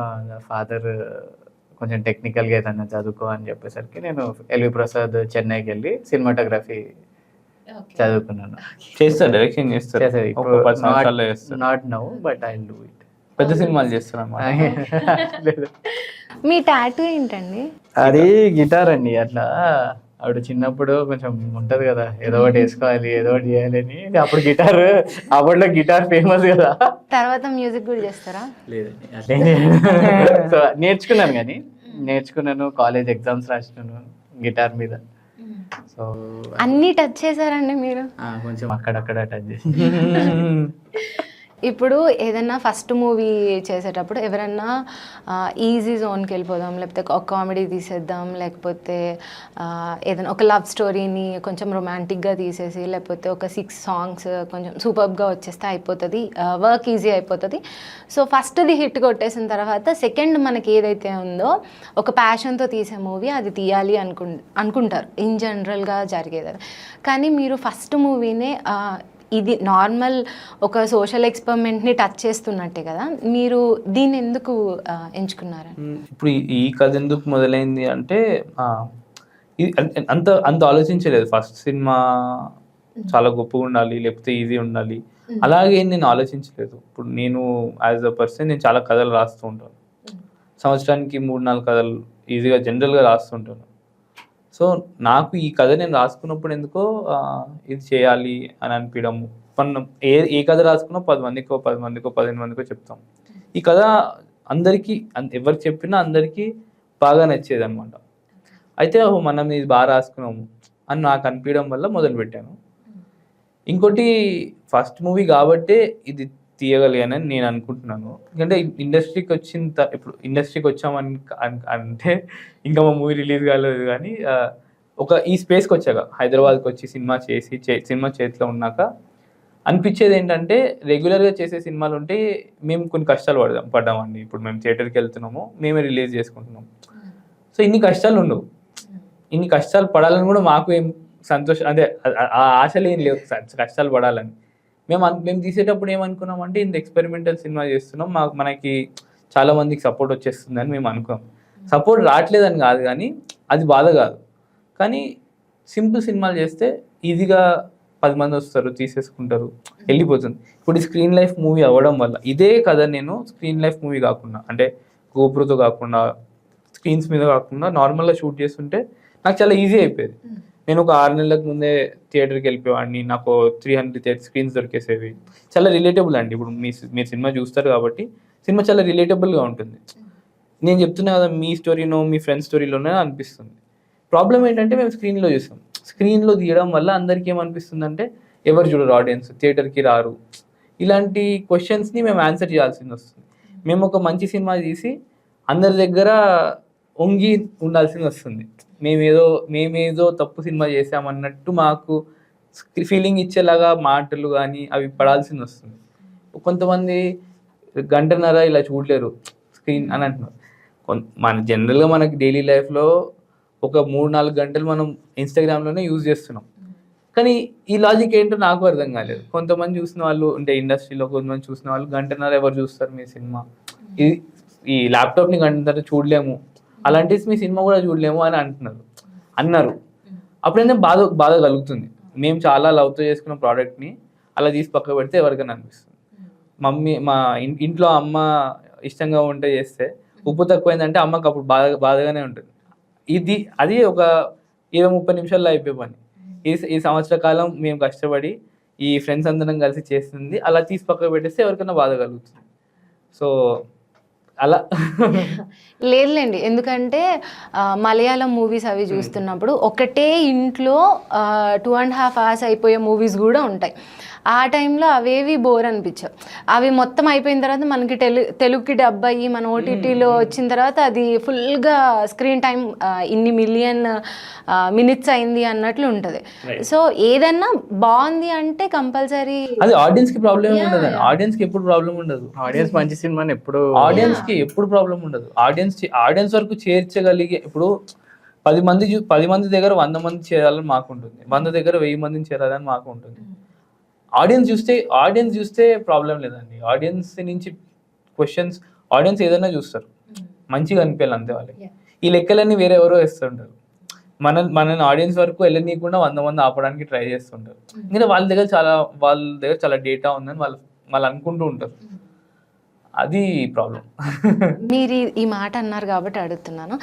ఫాదర్ కొంచెం టెక్నికల్గా ఏదన్నా చదువుకో అని చెప్పేసరికి నేను ఎల్వి ప్రసాద్ చెన్నైకి వెళ్ళి సినిమాటోగ్రఫీ చదువుకున్నాను. డైరెక్షన్ చేస్తారు not now but I will do it. పెద్ద సినిమాలు చేస్తున్నాను. మీ టాటూ ఏంటండి? అది గిటార్ అండి. అట్లా అప్పుడు చిన్నప్పుడు కొంచెం ఉంటది కదా, ఏదో ఒకటి వేసుకోవాలి, ఏదో ఒకటి చేయాలి అని. అప్పుడు గిటార్, అప్పట్లో గిటార్ ఫేమస్ కదా. తర్వాత మ్యూజిక్ కూడా చేస్తారా? లేదండి సో నేర్చుకున్నాను, కానీ నేర్చుకున్నాను, కాలేజ్ ఎగ్జామ్స్ రాసినాను గిటార్ మీద. సో అన్నీ టచ్ చేశారండి మీరు? కొంచెం అక్కడక్కడ టచ్ చేసి. ఇప్పుడు ఏదైనా ఫస్ట్ మూవీ చేసేటప్పుడు ఎవరన్నా ఈజీ జోన్కి వెళ్ళిపోదాం, లేకపోతే ఒక కామెడీ తీసేద్దాం, లేకపోతే ఏదైనా ఒక లవ్ స్టోరీని కొంచెం రొమాంటిక్గా తీసేసి, లేకపోతే ఒక 6 సాంగ్స్ కొంచెం సూపర్గా వచ్చేస్తే అయిపోతుంది, వర్క్ ఈజీ అయిపోతుంది. సో ఫస్ట్ది హిట్ కొట్టేసిన తర్వాత సెకండ్ మనకి ఏదైతే ఉందో ఒక ప్యాషన్తో తీసే మూవీ అది తీయాలి అనుకుంటారు ఇన్ జనరల్గా జరిగేది. కానీ మీరు ఫస్ట్ మూవీనే ఇది నార్మల్ ఒక సోషల్ ఎక్స్పెరిమెంట్ని టచ్ చేస్తున్నట్టే కదా, మీరు దీన్ని ఎందుకు ఎంచుకున్నారు? ఇప్పుడు ఈ కథ ఎందుకు మొదలైంది అంటే ఇది అంత ఆలోచించలేదు. ఫస్ట్ సినిమా చాలా గొప్పగా ఉండాలి, లేకపోతే ఈజీ ఉండాలి, అలాగే నేను ఆలోచించలేదు. ఇప్పుడు నేను యాజ్ అ పర్సన్ నేను చాలా కథలు రాస్తూ ఉంటాను. సంవత్సరానికి 3-4 కథలు ఈజీగా జనరల్గా రాస్తుంటాను. సో నాకు ఈ కథ నేను రాసుకున్నప్పుడు ఎందుకో ఇది చేయాలి అని అనిపించడము. మనం ఏ కథ రాసుకున్నా 10 మందికో 15 మందికో చెప్తాం. ఈ కథ అందరికీ ఎవరికి చెప్పినా అందరికీ బాగా నచ్చేది అనమాట. అయితే మనం ఇది బాగా రాసుకున్నాము అని నాకు అనిపించడం వల్ల మొదలుపెట్టాను. ఇంకోటి ఫస్ట్ మూవీ కాబట్టే ఇది తీయగలిగానని నేను అనుకుంటున్నాను. ఎందుకంటే ఇప్పుడు ఇండస్ట్రీకి వచ్చామని అంటే ఇంకా మా మూవీ రిలీజ్ కాలేదు, కానీ ఈ స్పేస్కి వచ్చాక హైదరాబాద్కి వచ్చి సినిమా చేసి సినిమా చేతిలో ఉన్నాక అనిపించేది ఏంటంటే రెగ్యులర్గా చేసే సినిమాలు ఉంటే మేము కొన్ని కష్టాలు పడ్డామండి. ఇప్పుడు మేము థియేటర్కి వెళ్తున్నాము, మేమే రిలీజ్ చేసుకుంటున్నాము. సో ఇన్ని కష్టాలు ఉండవు. ఇన్ని కష్టాలు పడాలని కూడా మాకు ఏం సంతోషం, అదే ఆ ఆశలు ఏం లేవు కష్టాలు పడాలని. మేము తీసేటప్పుడు ఏమనుకున్నామంటే ఇంత ఎక్స్పెరిమెంటల్ సినిమా చేస్తున్నాం, మనకి చాలా మందికి సపోర్ట్ వచ్చేస్తుందని మేము అనుకున్నాం. సపోర్ట్ రావట్లేదని కాదు, కానీ అది బాధ కాదు. కానీ సింపుల్ సినిమాలు చేస్తే ఈజీగా 10 మంది వస్తారు, తీసేసుకుంటారు, వెళ్ళిపోతుంది. ఇప్పుడు ఈ స్క్రీన్ లైఫ్ మూవీ అవ్వడం వల్ల ఇదే కదా, నేను స్క్రీన్ లైఫ్ మూవీ కాకుండా అంటే గోపురతో కాకుండా స్క్రీన్స్ మీద కాకుండా నార్మల్గా షూట్ చేస్తుంటే నాకు చాలా ఈజీ అయిపోయేది. నేను ఒక 6 నెలలకు ముందే థియేటర్కి వెళ్ళిపోయేవాడిని, నాకు 300 స్క్రీన్స్ దొరికేసేవి. చాలా రిలేటబుల్ అండి. ఇప్పుడు మీరు సినిమా చూస్తారు కాబట్టి సినిమా చాలా రిలేటబుల్గా ఉంటుంది. నేను చెప్తున్నా కదా, మీ స్టోరీనో మీ ఫ్రెండ్స్ స్టోరీలోనే అనిపిస్తుంది. ప్రాబ్లం ఏంటంటే మేము స్క్రీన్లో చూస్తాం. స్క్రీన్లో తీయడం వల్ల అందరికీ ఏమనిపిస్తుంది అంటే ఎవరు చూడరు, ఆడియన్స్ థియేటర్కి రారు. ఇలాంటి క్వశ్చన్స్ని మేము ఆన్సర్ చేయాల్సింది వస్తుంది. మేము ఒక మంచి సినిమా తీసి అందరి దగ్గర వంగి ఉండాల్సింది వస్తుంది. మేమేదో తప్పు సినిమా చేసామన్నట్టు మాకు ఫీలింగ్ ఇచ్చేలాగా మాటలు కానీ అవి పడాల్సింది వస్తుంది. కొంతమంది 1.5 గంట ఇలా చూడలేరు స్క్రీన్ అని అంటున్నారు. జనరల్గా మనకి డైలీ లైఫ్లో ఒక 3-4 గంటలు మనం ఇన్స్టాగ్రామ్లోనే యూజ్ చేస్తున్నాం. కానీ ఈ లాజిక్ ఏంటో నాకు అర్థం కాలేదు. కొంతమంది చూసిన వాళ్ళు అంటే ఇండస్ట్రీలో కొంతమంది చూసిన వాళ్ళు 1.5 గంట ఎవరు చూస్తారు మీ సినిమా, ఈ ల్యాప్టాప్ని 1.5 గంట చూడలేము, అలాంటివి మీ సినిమా కూడా చూడలేము అని అన్నారు. అప్పుడైతే బాధ కలుగుతుంది. మేము చాలా లవ్తో చేసుకున్న ప్రోడక్ట్ని అలా తీసి పక్క పెడితే ఎవరికైనా అనిపిస్తుంది. మా ఇంట్లో అమ్మ ఇష్టంగా వంట చేస్తే ఉప్పు తక్కువైందంటే అమ్మకి అప్పుడు బాధగానే ఉంటుంది. అది ఒక 20-30 నిమిషాల్లో అయిపోయే పని. ఈ సంవత్సర కాలం మేము కష్టపడి ఈ ఫ్రెండ్స్ అందరం కలిసి చేస్తుంది, అలా తీసి పక్క పెట్టేస్తే ఎవరికైనా బాధ కలుగుతుంది. సో అలా లేదులేండి, ఎందుకంటే మలయాళం మూవీస్ అవి చూస్తున్నప్పుడు ఒకటే ఇంట్లో 2.5 hours అయిపోయే మూవీస్ కూడా ఉంటాయి. ఆ టైంలో అవేవి బోర్ అనిపించవు. అవి మొత్తం అయిపోయిన తర్వాత మనకి తెలుగుకి డబ్ అయ్యి మన ఓటీటీలో వచ్చిన తర్వాత అది ఫుల్గా స్క్రీన్ టైం ఇన్ని మిలియన్ మినిట్స్ అయింది అన్నట్లు ఉంటుంది. సో ఏదన్నా బాగుంది అంటే కంపల్సరీ అది ఆడియన్స్ కి ప్రాబ్లం ఉండదు. ఆడియన్స్ కి ఎప్పుడు ప్రాబ్లం ఉండదు. ఆడియన్స్ మంచి సినిమాని ఆడియన్స్ కి ఎప్పుడు ప్రాబ్లం ఉండదు. ఆడియన్స్ వరకు చేర్చగలిగే, ఇప్పుడు 10 మంది దగ్గర 100 మంది చేరాలని మాకు ఉంటుంది, 100 దగ్గర 1000 మందిని చేరాలని మాకు ఉంటుంది. ఆడియన్స్ చూస్తే ప్రాబ్లం లేదండి. ఆడియన్స్ నుంచి క్వశ్చన్స్ ఆడియన్స్ ఏదైనా చూస్తారు, మంచిగా అనిపించాలి అంతే వాళ్ళకి. ఈ లెక్కలన్నీ వేరే ఎవరో వేస్తుంటారు. మన ఆడియన్స్ వరకు వెళ్ళనీయకుండా 100 మంది ఆపడానికి ట్రై చేస్తుంటారు. ఎందుకంటే వాళ్ళ దగ్గర చాలా డేటా ఉందని వాళ్ళు అనుకుంటూ ఉంటారు. అది ప్రాబ్లం. మీరు ఈ మాట అన్నారు కాబట్టి అడుగుతున్నాను.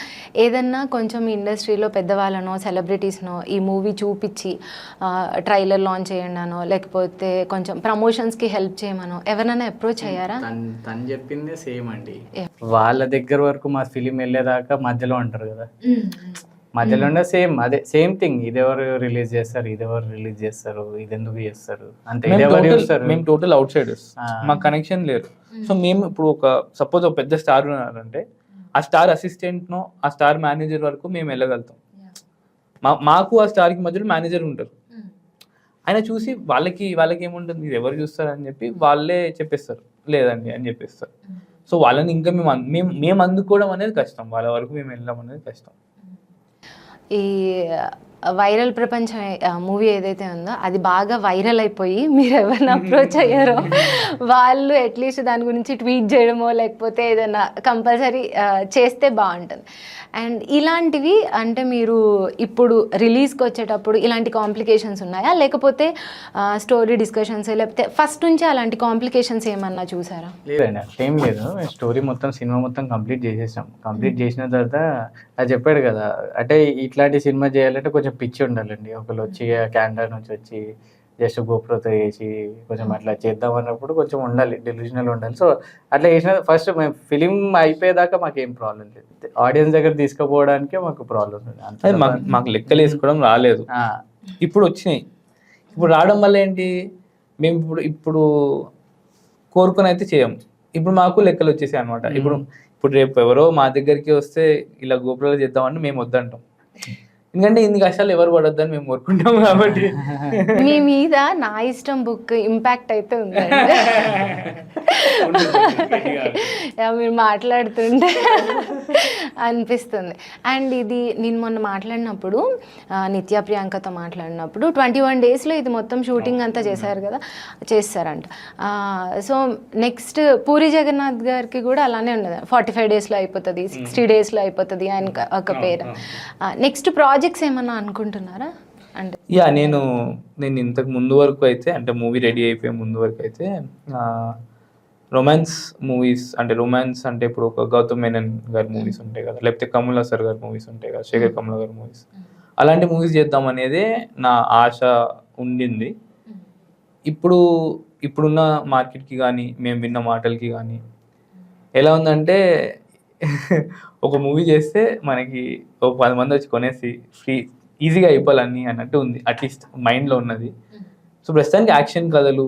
ఏదన్నా కొంచెం ఇండస్ట్రీలో పెద్దవాళ్ళనో సెలబ్రిటీస్నో ఈ మూవీ చూపించి ట్రైలర్ లాంచ్ చేయండానో లేకపోతే కొంచెం ప్రమోషన్స్కి హెల్ప్ చేయమనో ఎవరైనా అప్రోచ్ అయ్యారా? తను చెప్పిందే సేమ్ అండి. వాళ్ళ దగ్గర వరకు మా ఫిలిం వెళ్ళేదాకా మధ్యలో ఉంటారు కదా, మధ్యలో ఉండే సేమ్ అదే సేమ్ థింగ్. ఇదెవరు రిలీజ్ చేస్తారు, ఇది ఎందుకు చేస్తారు అంతే. మేము టోటల్ అవుట్ సైడర్స్, మాకు కనెక్షన్ లేరు. సో మేము ఇప్పుడు సపోజ్ ఒక పెద్ద స్టార్ ఉన్నారంటే ఆ స్టార్ అసిస్టెంట్ నో ఆ స్టార్ మేనేజర్ వరకు మేము వెళ్ళగలుగుతాం. మాకు ఆ స్టార్ కి మధ్యలో మేనేజర్ ఉంటారు. ఆయన చూసి వాళ్ళకి ఏముంటుంది, ఇది ఎవరు చూస్తారని చెప్పి వాళ్ళే చెప్పేస్తారు, లేదండి అని చెప్పేస్తారు. సో వాళ్ళని ఇంకా మేము అందుకోవడం అనేది కష్టం, వాళ్ళ వరకు మేము వెళ్ళడం అనేది కష్టం. ఈ వైరల్ ప్రపంచం మూవీ ఏదైతే ఉందో అది బాగా వైరల్ అయిపోయి మీరు ఎవరిని అప్రోచ్ అయ్యారో వాళ్ళు అట్లీస్ట్ దాని గురించి ట్వీట్ చేయడమో లేకపోతే ఏదైనా కంపల్సరీ చేస్తే బాగుంటుంది. అండ్ ఇలాంటివి అంటే మీరు ఇప్పుడు రిలీజ్కి వచ్చేటప్పుడు ఇలాంటి కాంప్లికేషన్స్ ఉన్నాయా, లేకపోతే స్టోరీ డిస్కషన్స్ లేకపోతే ఫస్ట్ నుంచి అలాంటి కాంప్లికేషన్స్ ఏమన్నా చూసారా? లేదండి అట్లేం లేదు. స్టోరీ మొత్తం సినిమా మొత్తం కంప్లీట్ చేసేసాం. కంప్లీట్ చేసిన తర్వాత అది చెప్పాడు కదా, అంటే ఇట్లాంటి సినిమా చేయాలంటే కొంచెం పిచ్చి ఉండాలండి. ఒకళ్ళు వచ్చి క్యాండర్ నుంచి వచ్చి జస్ట్ గోప్రోతో చేసి కొంచెం అట్లా చేద్దాం అన్నప్పుడు కొంచెం ఉండాలి, డెల్యూషనల్ ఉండాలి. సో అట్లా చేసిన ఫస్ట్ మేము ఫిలిం అయిపోయేదాకా మాకేం ప్రాబ్లం లేదు, ఆడియన్స్ దగ్గర తీసుకుపోవడానికే మాకు ప్రాబ్లం ఉంది. మాకు లెక్కలు వేసుకోవడం రాలేదు, ఇప్పుడు వచ్చినాయి. ఇప్పుడు రావడం వల్ల ఏంటి, మేము ఇప్పుడు కోరుకొని అయితే చేయము. ఇప్పుడు మాకు లెక్కలు వచ్చేసాయి అనమాట. ఇప్పుడు రేపు ఎవరో మా దగ్గరికి వస్తే ఇలా గోపురాలు చేద్దామని మేము వద్దంటాం, ఎందుకంటే ఇన్ని కష్టాలు ఎవరు పడొద్దని మేము కోరుకుంటాం కాబట్టి. మీ మీద నా ఇష్టం బుక్ ఇంపాక్ట్ అయితే ఉందండి. మీరు మాట్లాడుతుంటే అనిపిస్తుంది. అండ్ ఇది నేను మొన్న మాట్లాడినప్పుడు నిత్య ప్రియాంకతో మాట్లాడినప్పుడు 21 daysలో ఇది మొత్తం షూటింగ్ అంతా చేస్తారంట. సో నెక్స్ట్ పూరి జగన్నాథ్ గారికి కూడా అలానే ఉన్నది, 45 daysలో అయిపోతుంది, 60 daysలో అయిపోతుంది ఆయన ఒక పేరు. నెక్స్ట్ ప్రాజెక్ట్స్ ఏమన్నా అనుకుంటున్నారా? అంటే నేను ఇంతకు ముందు వరకు అయితే అంటే మూవీ రెడీ అయిపోయే ముందు వరకు అయితే రొమాన్స్ మూవీస్, అంటే రొమాన్స్ అంటే ఇప్పుడు ఒక గౌతమ్ మేనన్ గారి మూవీస్ ఉంటాయి కదా, లేకపోతే కమల్ హాసన్ గారి మూవీస్ ఉంటాయి కదా, శేఖర్ కమల గారి మూవీస్, అలాంటి మూవీస్ చేద్దాం అనేదే నా ఆశ ఉండింది. ఇప్పుడున్న మార్కెట్కి కానీ మేము విన్న మాటలకి కానీ ఎలా ఉందంటే ఒక మూవీ చేస్తే మనకి ఒక 10 మంది వచ్చి కొనేసి ఫ్రీ ఈజీగా అయిపోవాలని అన్నట్టు ఉంది, అట్లీస్ట్ మైండ్లో ఉన్నది. సో ప్రస్తుతానికి యాక్షన్ కథలు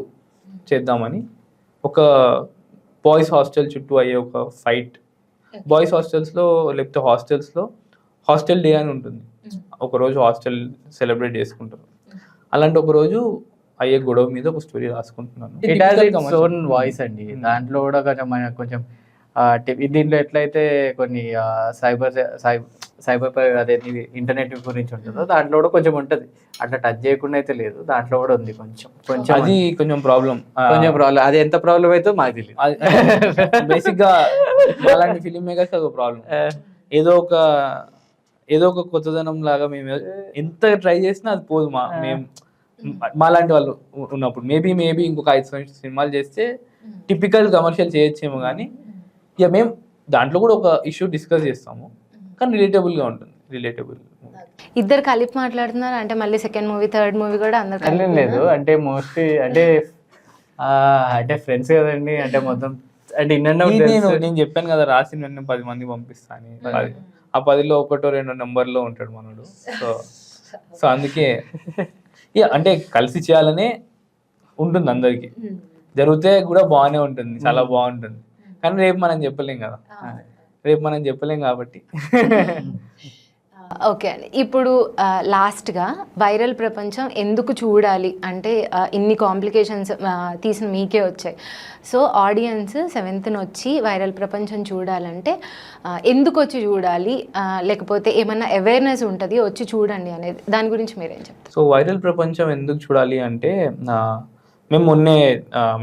చేద్దామని, ఒక బాయ్స్ హాస్టల్ చుట్టూ అయ్యే ఒక ఫైట్, బాయ్స్ హాస్టల్స్లో లేకపోతే హాస్టల్స్లో హాస్టల్ డే అని ఉంటుంది, ఒకరోజు హాస్టల్ సెలబ్రేట్ చేసుకుంటారు. అలాంటి ఒక రోజు అయ్యే గొడవ మీద ఒక స్టోరీ రాసుకుంటున్నాను. It has its own voice అండి. దాంట్లో కూడా కొంచెం దీంట్లో ఎట్లయితే కొన్ని సైబర్ అదే ఇంటర్నెట్ గురించి ఉంటుందో దాంట్లో కూడా కొంచెం ఉంటుంది. అట్లా టచ్ చేయకుండా అయితే లేదు, దాంట్లో కూడా ఉంది కొంచెం అది కొంచెం ప్రాబ్లం. అది ఎంత ప్రాబ్లం అయితే మాకు తెలియదు. బేసిక్ గా అలాంటి ఫిలిం మేకర్స్ అది ప్రాబ్లం. ఏదో ఒక కొత్తదనం లాగా మేము ఎంత ట్రై చేసినా అది పోదు. మాలాంటి వాళ్ళు ఉన్నప్పుడు మేబీ ఇంకొక 5 సినిమాలు చేస్తే టిపికల్ కమర్షియల్ చేయొచ్చేమో, కానీ ఇక మేము దాంట్లో కూడా ఒక ఇష్యూ డిస్కస్ చేస్తాము, కానీ రిలేటబుల్గా ఉంటుంది. ఇద్దరు కలిపి మాట్లాడుతున్నారు అంటే మళ్ళీ సెకండ్ మూవీ థర్డ్ మూవీ కూడా అందరు లేదు అంటే మోస్ట్లీ అంటే ఫ్రెండ్స్ కదండి, అంటే మొత్తం అంటే నేను చెప్పాను కదా రాసిన వెంటనే 10 మంది పంపిస్తాను, ఆ 10లో 1-2 నెంబర్లో ఉంటాడు మనోడు. సో అందుకే అంటే కలిసి చేయాలనే ఉంటుంది, అందరికి జరిగితే కూడా బాగానే ఉంటుంది, చాలా బాగుంటుంది. కానీ రేపు మనం చెప్పలేం కాబట్టి. ఓకే అండి, ఇప్పుడు లాస్ట్గా వైరల్ ప్రపంచం ఎందుకు చూడాలి అంటే ఇన్ని కాంప్లికేషన్స్ తీసిన మీకే వచ్చాయి. సో ఆడియన్స్ 7th వచ్చి వైరల్ ప్రపంచం చూడాలంటే ఎందుకు వచ్చి చూడాలి, లేకపోతే ఏమన్నా అవేర్నెస్ ఉంటుంది వచ్చి చూడండి అనేది, దాని గురించి మీరేం చెప్తారు? సో వైరల్ ప్రపంచం ఎందుకు చూడాలి అంటే మేము మొన్నే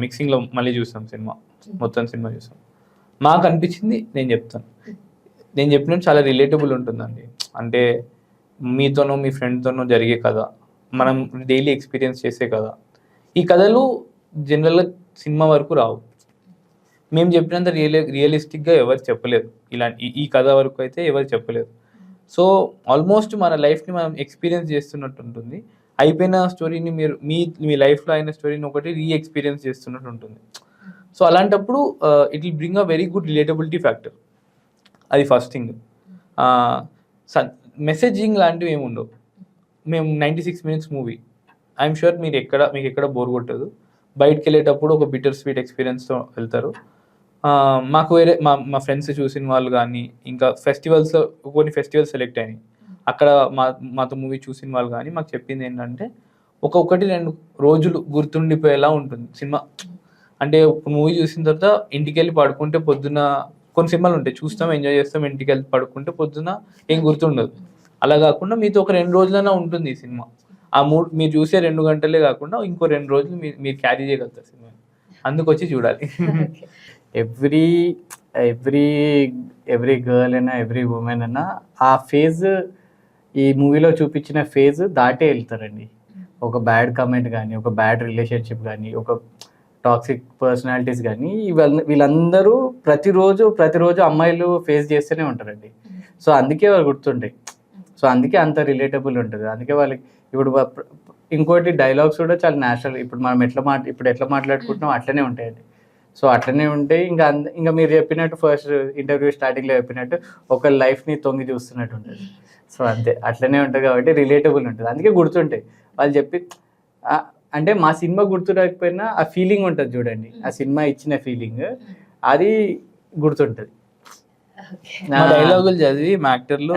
మిక్సింగ్లో మళ్ళీ చూసాం మొత్తం సినిమా చూసాం. మాకు అనిపించింది నేను చెప్పినట్టు చాలా రిలేటబుల్ ఉంటుందండి. అంటే మీతోనో మీ ఫ్రెండ్తోనో జరిగే కథ, మనం డైలీ ఎక్స్పీరియన్స్ చేసే కథ. ఈ కథలు జనరల్గా సినిమా వరకు రావు. మేము చెప్పినంత రియలిస్టిక్గా ఎవరు చెప్పలేదు, ఇలాంటి ఈ కథ వరకు అయితే ఎవరు చెప్పలేదు. సో ఆల్మోస్ట్ మన లైఫ్ని మనం ఎక్స్పీరియన్స్ చేస్తున్నట్టు ఉంటుంది. అయిపోయిన స్టోరీని మీరు మీ లైఫ్లో అయిన స్టోరీని ఒకటి ఎక్స్పీరియన్స్ చేస్తున్నట్టు ఉంటుంది. సో అలాంటప్పుడు it will bring a very good relatability factor. అది ఫస్ట్ థింగ్. మెసేజింగ్ లాంటివి ఏమి ఉండవు. మేము 96 minutes మూవీ, ఐఎమ్ షూర్ మీకు ఎక్కడ బోర్ కొట్టదు. బయటకు వెళ్ళేటప్పుడు ఒక బిటర్ స్వీట్ ఎక్స్పీరియన్స్తో వెళ్తారు. మాకు వేరే మా ఫ్రెండ్స్ చూసిన వాళ్ళు కానీ, ఇంకా కొన్ని ఫెస్టివల్స్ సెలెక్ట్ అయినాయి, అక్కడ మాతో మూవీ చూసిన వాళ్ళు కానీ మాకు చెప్పింది ఏంటంటే 1-2 రోజులు గుర్తుండిపోయేలా ఉంటుంది సినిమా. అంటే మూవీ చూసిన తర్వాత ఇంటికి వెళ్ళి పడుకుంటే పొద్దున, కొన్ని సినిమాలు ఉంటాయి చూస్తాం, ఎంజాయ్ చేస్తాం, ఇంటికి వెళ్ళి పడుకుంటే పొద్దున ఏం గుర్తుండదు. అలా కాకుండా మీతో ఒక 2 రోజులైనా ఉంటుంది ఈ సినిమా. మీరు చూసే 2 గంటలే కాకుండా ఇంకో 2 రోజులు మీరు క్యారీ చేయగలుగుతారు సినిమా. అందుకు వచ్చి చూడాలి. ఎవ్రీ గర్ల్ అయినా ఎవ్రీ ఉమెన్ అయినా ఆ ఫేజ్, ఈ మూవీలో చూపించిన ఫేజ్ దాటే వెళ్తారండి. ఒక బ్యాడ్ కమెంట్ కానీ, ఒక బ్యాడ్ రిలేషన్షిప్ కానీ, ఒక టాక్సిక్ పర్సనాలిటీస్ కానీ, వీళ్ళందరూ ప్రతిరోజు అమ్మాయిలు ఫేస్ చేస్తూనే ఉంటారండి. సో అందుకే వాళ్ళు గుర్తుంటాయి. సో అందుకే అంత రిలేటబుల్ ఉంటుంది. అందుకే వాళ్ళకి ఇప్పుడు ఇంకోటి డైలాగ్స్ కూడా చాలా న్యాచురల్. ఇప్పుడు మనం ఎట్లా మాట్లాడుకుంటున్నాం అట్లనే ఉంటాయండి. సో అట్లనే ఉంటాయి. ఇంకా మీరు చెప్పినట్టు ఫస్ట్ ఇంటర్వ్యూ స్టార్టింగ్లో చెప్పినట్టు ఒక లైఫ్ని తొంగి చూస్తున్నట్టు ఉంటుంది. సో అంతే, అట్లనే ఉంటుంది కాబట్టి రిలేటబుల్ ఉంటుంది. అందుకే గుర్తుంటాయి. వాళ్ళు చెప్పి అంటే మా సినిమా గుర్తు రాకపోయినా ఆ ఫీలింగ్ ఉంటుంది చూడండి, ఆ సినిమా ఇచ్చిన ఫీలింగ్ అది గుర్తుంటుంది. డైలాగులు చదివి మా యాక్టర్లు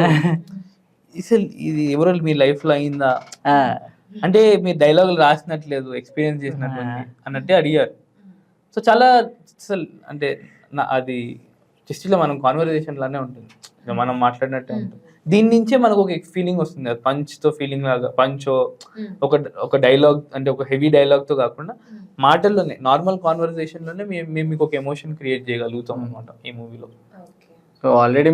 అసలు ఇది ఎవరో మీ లైఫ్లో అయిందా అంటే మీరు డైలాగులు రాసినట్లేదు, ఎక్స్పీరియన్స్ చేసినట్టు అన్నట్టే అడిగారు. సో చాలా అసలు అంటే అది జస్ట్ ఇలా మనం కాన్వర్జేషన్ లానే ఉంటుంది, మనం మాట్లాడినట్టే ఉంటుంది. దీని నుంచే మనకు ఒక ఫీలింగ్ వస్తుంది, అది పంచ్తో ఫీలింగ్ లాగా. పంచో ఒక డైలాగ్ అంటే ఒక హెవీ డైలాగ్తో కాకుండా మాటల్లోనే, నార్మల్ కాన్వర్జేషన్లోనే మేము మీకు ఒక ఎమోషన్ క్రియేట్ చేయగలుగుతాం అనమాట ఈ మూవీలో. సో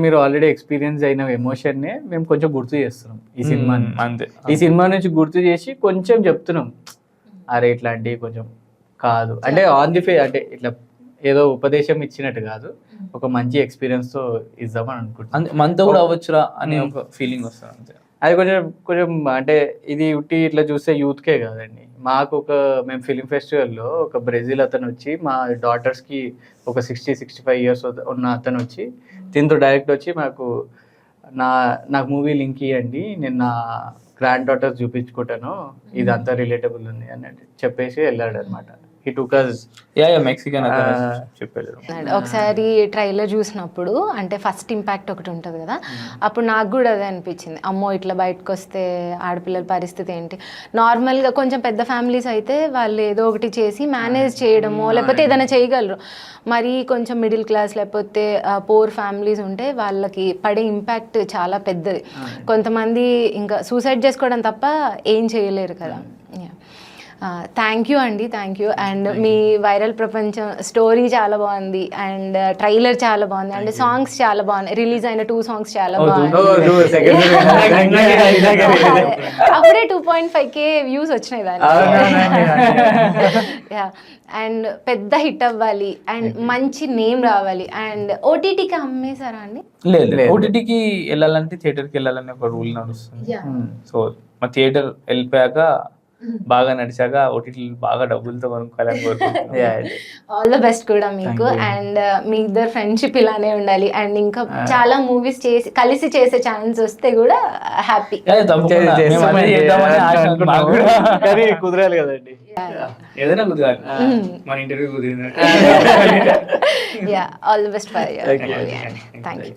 మీరు ఆల్రెడీ ఎక్స్పీరియన్స్ అయిన ఎమోషన్నే మేము కొంచెం గుర్తు చేస్తున్నాం ఈ సినిమాని. అంతే, ఈ సినిమా నుంచి గుర్తు చేసి కొంచెం చెప్తున్నాం, అరే ఇట్లాంటివి కొంచెం కాదు అంటే ఆన్ ది అంటే ఇట్లా ఏదో ఉపదేశం ఇచ్చినట్టు కాదు, ఒక మంచి ఎక్స్పీరియన్స్తో ఇద్దామని అనుకుంటున్నాం. మనతో కూడా అవ్వచ్చురా అనే ఒక ఫీలింగ్ వస్తుంది అంతే. అది కొంచెం అంటే ఇది ఇట్లా చూస్తే యూత్కే కాదండి, మాకు మేము ఫిలిం ఫెస్టివల్లో ఒక బ్రెజిల్ అతను వచ్చి మా డాటర్స్కి ఒక 60-65 years ఉన్న అతను వచ్చి దీంతో డైరెక్ట్ వచ్చి నాకు మూవీ లింక్ ఇవ్వండి, నేను నా గ్రాండ్ డాటర్స్ చూపించుకుంటాను, ఇది అంతా రిలేటబుల్ ఉంది అన్నట్టు చెప్పేసి వెళ్ళాడు అనమాట. He took us మెక్సికన్ చెప్పాడు. ఒకసారి ట్రైలర్ చూసినప్పుడు అంటే ఫస్ట్ ఇంపాక్ట్ ఒకటి ఉంటుంది కదా, అప్పుడు నాకు కూడా అదే అనిపించింది, అమ్మో ఇట్లా బయటకు వస్తే ఆడపిల్లల పరిస్థితి ఏంటి. నార్మల్గా కొంచెం పెద్ద ఫ్యామిలీస్ అయితే వాళ్ళు ఏదో ఒకటి చేసి మేనేజ్ చేయడమో లేకపోతే ఏదైనా చేయగలరు. మరి కొంచెం మిడిల్ క్లాస్ లేకపోతే పూర్ ఫ్యామిలీస్ ఉంటే వాళ్ళకి పడే ఇంపాక్ట్ చాలా పెద్దది. కొంతమంది ఇంకా సూసైడ్ చేసుకోవడం తప్ప ఏం చేయలేరు కదా. థ్యాంక్ యూ అండి, thank you. And me viral ప్రపంచం స్టోరీ చాలా బాగుంది, అండ్ ట్రైలర్ చాలా బాగుంది, అండ్ సాంగ్స్ చాలా బాగున్నాయి. రిలీజ్ అయిన 2 songs చాలా బాగున్నాయి. అప్పుడే 2.5K వ్యూస్ వచ్చినాయి దానికి. అండ్ పెద్ద హిట్ అవ్వాలి అండ్ మంచి నేమ్ రావాలి. అండ్ ఓటీటీకి అమ్మేశారా అండి? లేదు, ఓటీటీకి వెళ్ళాలంటే థియేటర్కి వెళ్ళాలని ఒక రూల్ నడుస్తుంది. సో మా థియేటర్ వెళ్ళిపోయాక బాగా నడిచాక ఓటీటీ బాగా డబ్బులతో కొనుక్కోవాలని కోరుకుంటున్నాను. ఆల్ ద బెస్ట్ కూడా మీకు. అండ్ మీ ఇద్దరు ఫ్రెండ్షిప్ ఇలానే ఉండాలి అండ్ ఇంకా చాలా మూవీస్ కలిసి చేసే ఛాన్స్ వస్తే కూడా హ్యాపీ. కుదరాలి కదండి, ఏదైనా కుదరాలి, మన ఇంటర్వ్యూ కుదిరినట్టు. All the best for you. Thank you.